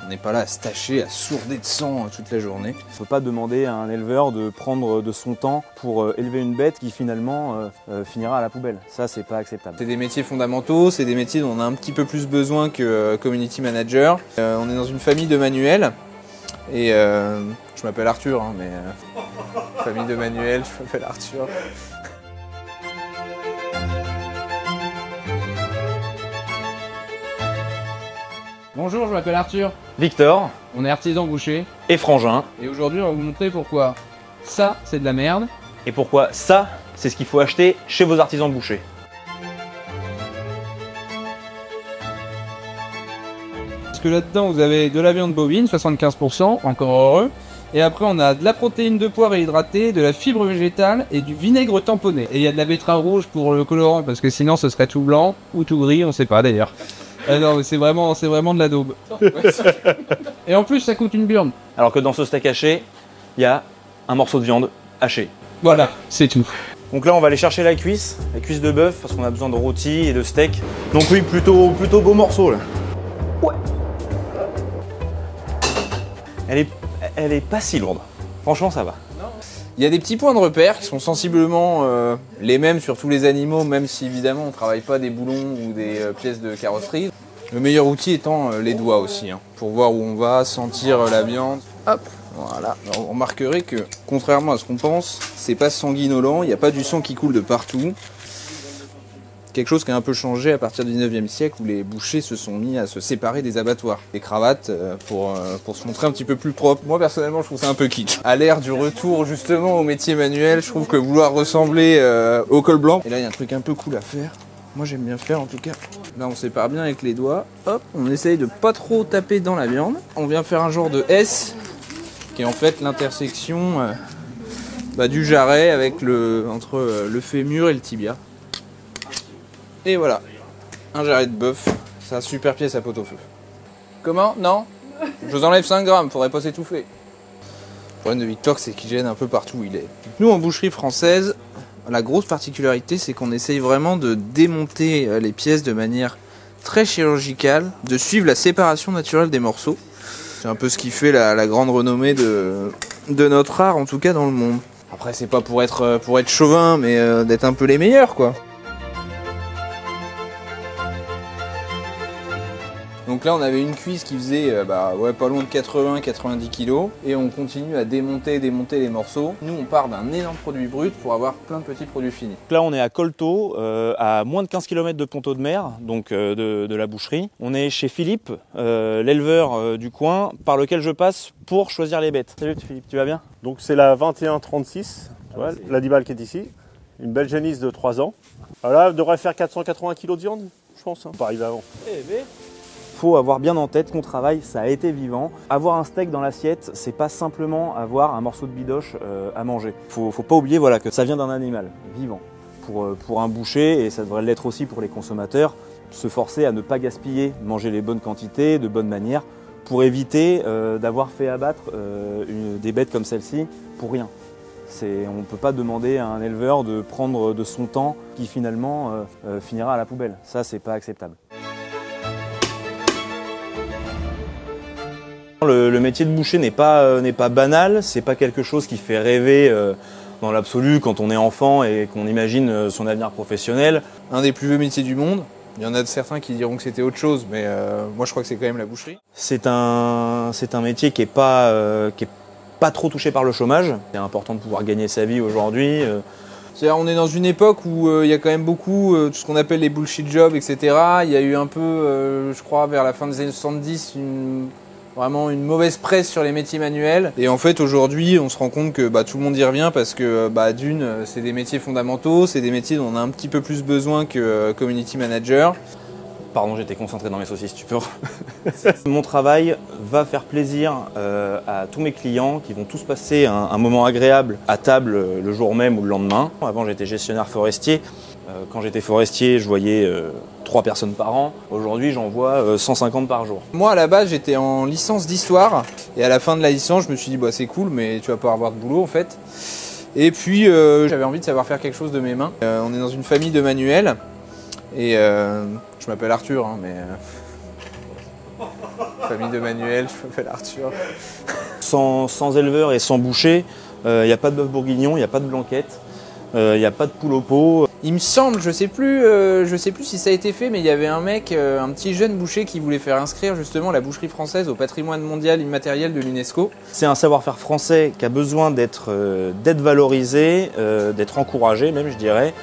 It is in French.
On n'est pas là à se tâcher, à sourder de sang toute la journée. On ne peut pas demander à un éleveur de prendre de son temps pour élever une bête qui finalement finira à la poubelle. Ça, c'est pas acceptable. C'est des métiers fondamentaux, c'est des métiers dont on a un petit peu plus besoin que community manager. On est dans une famille de manuels et je m'appelle Arthur, hein, mais famille de manuels, je m'appelle Arthur. Bonjour, je m'appelle Arthur. Victor On est artisan boucher. et Frangin. Et aujourd'hui, on va vous montrer pourquoi ça, c'est de la merde. Et pourquoi ça, c'est ce qu'il faut acheter chez vos artisans bouchers. Parce que là-dedans, vous avez de la viande bovine, 75%, encore heureux. Et après, on a de la protéine de poivre hydratée, de la fibre végétale et du vinaigre tamponné. Et il y a de la betterave rouge pour le colorant, parce que sinon, ce serait tout blanc ou tout gris, on sait pas d'ailleurs. Non, mais c'est vraiment de la daube. Et en plus, ça coûte une burne. Alors que dans ce steak haché, il y a un morceau de viande haché. Voilà, c'est tout. Donc là, on va aller chercher la cuisse de bœuf, parce qu'on a besoin de rôti et de steak. Donc oui, plutôt beau morceau là. Ouais. Elle est pas si lourde. Franchement, ça va. Il y a des petits points de repère qui sont sensiblement les mêmes sur tous les animaux, même si évidemment on ne travaille pas des boulons ou des pièces de carrosserie. Le meilleur outil étant les doigts aussi, hein, pour voir où on va, sentir la viande. Hop, voilà. Alors, vous remarquerez que, contrairement à ce qu'on pense, c'est pas sanguinolent, il n'y a pas du sang qui coule de partout. Quelque chose qui a un peu changé à partir du 19e siècle où les bouchers se sont mis à se séparer des abattoirs. Des cravates pour se montrer un petit peu plus propre. Moi personnellement je trouve ça un peu kitsch. À l'ère du retour justement au métier manuel, je trouve que vouloir ressembler au col blanc. Et là il y a un truc un peu cool à faire. Moi j'aime bien faire en tout cas. Là on sépare bien avec les doigts. Hop, on essaye de pas trop taper dans la viande. On vient faire un genre de S qui est en fait l'intersection du jarret avec entre le fémur et le tibia. Et voilà, un jarret de bœuf, c'est un super pièce à pot-au-feu. Comment? Non? Je vous enlève 5 grammes, faudrait pas s'étouffer. Le problème de Victor, c'est qu'il gêne un peu partout où il est. Nous, en boucherie française, la grosse particularité, c'est qu'on essaye vraiment de démonter les pièces de manière très chirurgicale, de suivre la séparation naturelle des morceaux. C'est un peu ce qui fait la grande renommée de notre art, en tout cas dans le monde. Après, c'est pas pour être chauvin, mais d'être un peu les meilleurs, quoi. Donc là on avait une cuisse qui faisait pas loin de 80-90 kg et on continue à démonter les morceaux. Nous on part d'un énorme produit brut pour avoir plein de petits produits finis. Là on est à Colto, à moins de 15 km de Pont-Audemer, donc de la boucherie. On est chez Philippe, l'éleveur du coin, par lequel je passe pour choisir les bêtes. Salut Philippe, tu vas bien? Donc c'est la 2136, tu vois, la Dibal qui est ici. Une belle génisse de 3 ans. Alors là, elle devrait faire 480 kg de viande, je pense, hein. Pas arriver avant. Faut avoir bien en tête qu'on travaille, ça a été vivant. Avoir un steak dans l'assiette, c'est pas simplement avoir un morceau de bidoche à manger. Faut pas oublier que ça vient d'un animal vivant. Pour un boucher, et ça devrait l'être aussi pour les consommateurs, se forcer à ne pas gaspiller, manger les bonnes quantités, de bonne manière, pour éviter d'avoir fait abattre des bêtes comme celle-ci pour rien. On ne peut pas demander à un éleveur de prendre de son temps qui finalement finira à la poubelle. Ça, c'est pas acceptable. Le métier de boucher n'est pas banal, c'est pas quelque chose qui fait rêver dans l'absolu quand on est enfant et qu'on imagine son avenir professionnel. Un des plus vieux métiers du monde, il y en a certains qui diront que c'était autre chose, mais moi je crois que c'est quand même la boucherie. C'est un métier qui est pas trop touché par le chômage. C'est important de pouvoir gagner sa vie aujourd'hui. C'est-à-dire, on est dans une époque où il y a quand même beaucoup tout ce qu'on appelle les bullshit jobs, etc. Il y a eu un peu, je crois, vers la fin des années 70, vraiment une mauvaise presse sur les métiers manuels. Et en fait, aujourd'hui, on se rend compte que tout le monde y revient parce que, c'est des métiers fondamentaux, c'est des métiers dont on a un petit peu plus besoin que community manager. Pardon, j'étais concentré dans mes saucisses, tu peux. Mon travail va faire plaisir à tous mes clients qui vont tous passer un moment agréable à table le jour même ou le lendemain. Avant, j'étais gestionnaire forestier. Quand j'étais forestier, je voyais 3 personnes par an. Aujourd'hui, j'en vois 150 par jour. Moi, à la base, j'étais en licence d'histoire. Et à la fin de la licence, je me suis dit, c'est cool, mais tu vas pas avoir de boulot, en fait. Et puis, j'avais envie de savoir faire quelque chose de mes mains. On est dans une famille de manuels. Et je m'appelle Arthur, hein, mais... famille de Manuel, je m'appelle Arthur. Sans éleveur et sans boucher, il n'y a pas de bœuf bourguignon, il n'y a pas de blanquette, il n'y a pas de poule au pot. Il me semble, je sais plus si ça a été fait, mais il y avait un mec, un petit jeune boucher qui voulait faire inscrire justement la boucherie française au patrimoine mondial immatériel de l'UNESCO. C'est un savoir-faire français qui a besoin d'être valorisé, d'être encouragé même, je dirais.